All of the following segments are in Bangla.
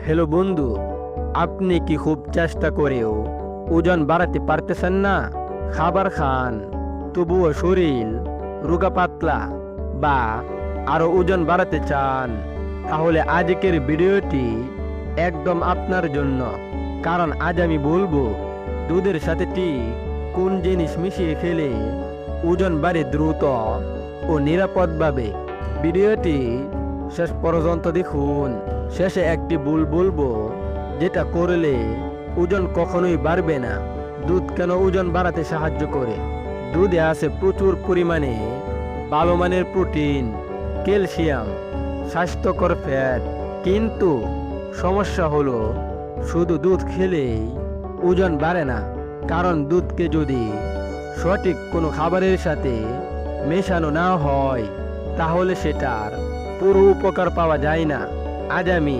হ্যালো বন্ধু, আপনি কি খুব চেষ্টা করেও ওজন বাড়াতে পারতেছেন না? খাবার খান তবুও শরীর রোগা পাতলা, বা আরো ওজন বাড়াতে চান? তাহলে আজকের ভিডিওটি একদম আপনার জন্য। কারণ আজ আমি বলবো দুধের সাথে ঠিক কোন জিনিস মিশিয়ে খেলে ওজন বাড়ে দ্রুত ও নিরাপদভাবে। ভিডিওটি শেষ পর্যন্ত দেখুন। শেষে একটি ভুল বলবো, যেটা করলে ওজন কখনোই বাড়বে না। দুধ কেন ওজন বাড়াতে সাহায্য করে? দুধে আছে প্রচুর পরিমাণে ভালো মানের প্রোটিন, ক্যালসিয়াম, স্বাস্থ্যকর ফ্যাট। কিন্তু সমস্যা হলো শুধু দুধ খেলেই ওজন বাড়ে না। কারণ দুধকে যদি সঠিক কোনো খাবারের সাথে মেশানো না হয়, তাহলে সেটার পুরো উপকার পাওয়া যায় না। আজ আমি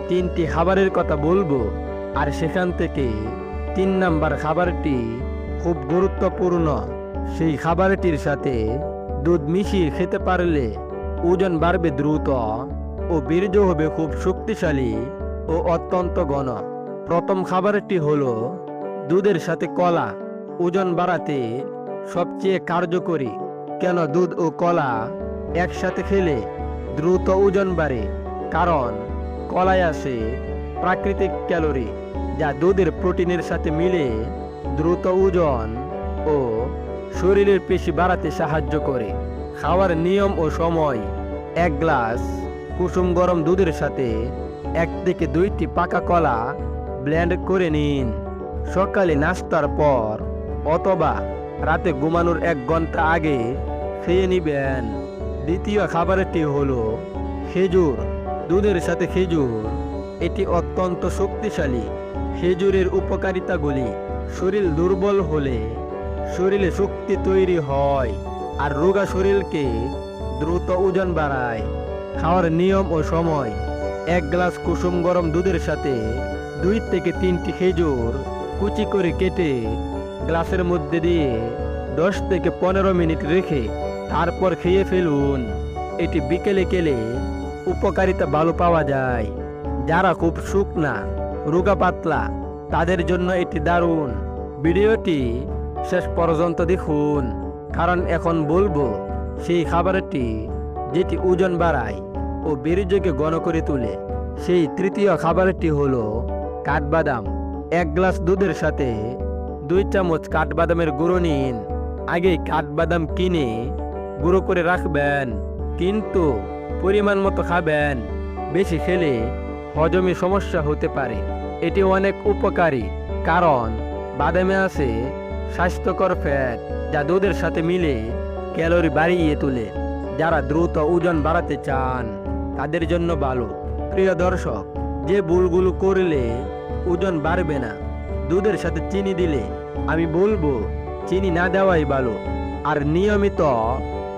3টি খাবারের কথা বলবো, আর সেখান থেকে 3 নাম্বার খাবারটি খুব গুরুত্বপূর্ণ। সেই খাবারটির সাথে দুধ মিশিয়ে খেতে পারলে ওজন বাড়বে দ্রুত ও বীর্য হবে খুব শক্তিশালী ও অত্যন্ত ঘন। প্রথম খাবারটি হলো দুধের সাথে কলা। ওজন বাড়াতে সবচেয়ে কার্যকরী। কেন দুধ ও কলা একসাথে খেলে দ্রুত ওজন বাড়ে? কারণ কলায় আছে প্রাকৃতিক ক্যালোরি, যা দুধের প্রোটিনের সাথে মিলে দ্রুত ওজন ও শরীরের পেশি বাড়াতে সাহায্য করে। খাওয়ার নিয়ম ও সময়: 1 গ্লাস কুসুম গরম দুধের সাথে 1 থেকে 2টি পাকা কলা ব্লেন্ড করে নিন। সকালে নাস্তার পর অথবা রাতে ঘুমানোর 1 ঘন্টা আগে খেয়ে নিবেন। দ্বিতীয় খাবারটি হলো খেজুর। দুধের সাথে খেজুর, এটি অত্যন্ত শক্তিশালী। খেজুরের উপকারিতাগুলি: শরীর দুর্বল হলে শরীরে শক্তি তৈরি হয়, আর রোগা শরীরকে দ্রুত ওজন বাড়ায়। খাওয়ার নিয়ম ও সময়: 1 গ্লাস কুসুম গরম দুধের সাথে 2 থেকে 3টি খেজুর কুচি করে কেটে গ্লাসের মধ্যে দিয়ে 10 থেকে 15 মিনিট রেখে তারপর খেয়ে ফেলুন। এটি বিকেলে খেলে উপকারিতা ভালো পাওয়া যায়। যারা খুব শুকনা, রোগা পাতলা, তাদের জন্য এটি দারুণ। ভিডিওটি শেষ পর্যন্ত দেখুন, কারণ এখন বলবো সেই খাবারটি যেটি ওজন বাড়ায় ও বীর্যকে ঘন করে তোলে। সেই তৃতীয় খাবারটি হলো কাঠবাদাম। 1 গ্লাস দুধের সাথে 2 চামচ কাঠবাদামের গুঁড়ো নিন। আগে কাঠবাদাম কিনে গুঁড়ো করে রাখবেন, কিন্তু পরিমাণ মতো খাবেন। বেশি খেলে হজমে সমস্যা হতে পারে। এটি অনেক উপকারী, কারণ বাদামে আছে স্বাস্থ্যকর ফ্যাট, যা দুধের সাথে মিলে ক্যালোরি বাড়িয়ে তোলে। যারা দ্রুত ওজন বাড়াতে চান তাদের জন্য ভালো। প্রিয় দর্শক, যে ভুলগুলো করলে ওজন বাড়বে না: দুধের সাথে চিনি দিলে আমি বলবো চিনি না দেওয়াই ভালো। আর নিয়মিত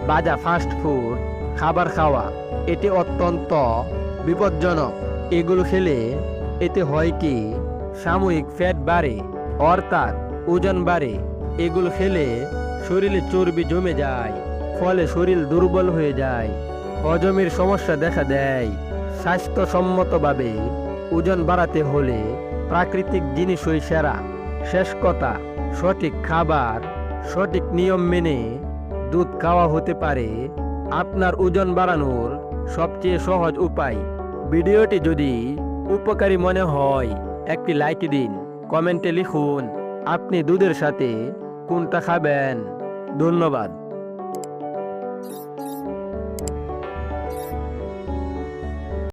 ভাজা ফাস্ট ফুড খাবার খাওয়া, এটি অত্যন্ত বিপজ্জনক। এগুলো খেলে এতে হয় কি, সাময়িক ফ্যাট বাড়ে, অর্থাৎ ওজন বাড়ে। এগুলো খেলে শরীরে চর্বি জমে যায়, ফলে শরীর দুর্বল হয়ে যায়, হজমের সমস্যা দেখা দেয়। স্বাস্থ্যসম্মতভাবে ওজন বাড়াতে হলে প্রাকৃতিক জিনিসই সেরা। শেষ কথা, সঠিক খাবার, সঠিক নিয়ম মেনে দুধ খাওয়া হতে পারে আপনার ওজন বাড়ানোর সবচেয়ে সহজ উপায়। ভিডিওটি যদি উপকারী মনে হয় একটি লাইক দিন। কমেন্টে লিখুন আপনি দুধের সাথে কোনটা খাবেন। ধন্যবাদ।